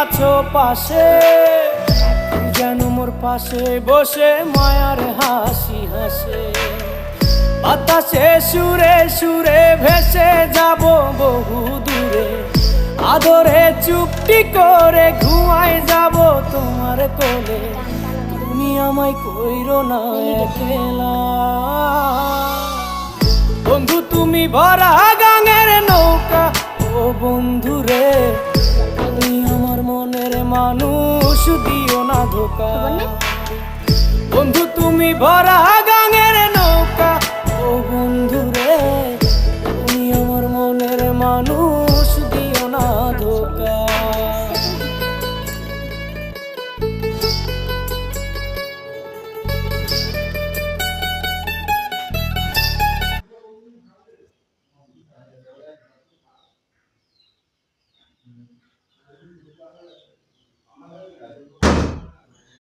আছো পাশে, যেন মোর পাশে বসে মায়ার হাসি হাসে। বাতাসে সুরে সুরে ভেসে যাব বহু দূরে, আদরে চুপটি করে ঘুমায় যাব তোমার কোলে। তুমি আমায় কইরো না একলা, বন্ধু তুমি ভরা গাঙের নৌকা। ও বন্ধু রে, তুমি আমার মনের মানুষ, দিও না ধোকা। বন্ধু তুমি ভরা গাঙের নৌকা। ও বন্ধু রে, তুমি আমার মনের মানুষ, দিও না ধোকা।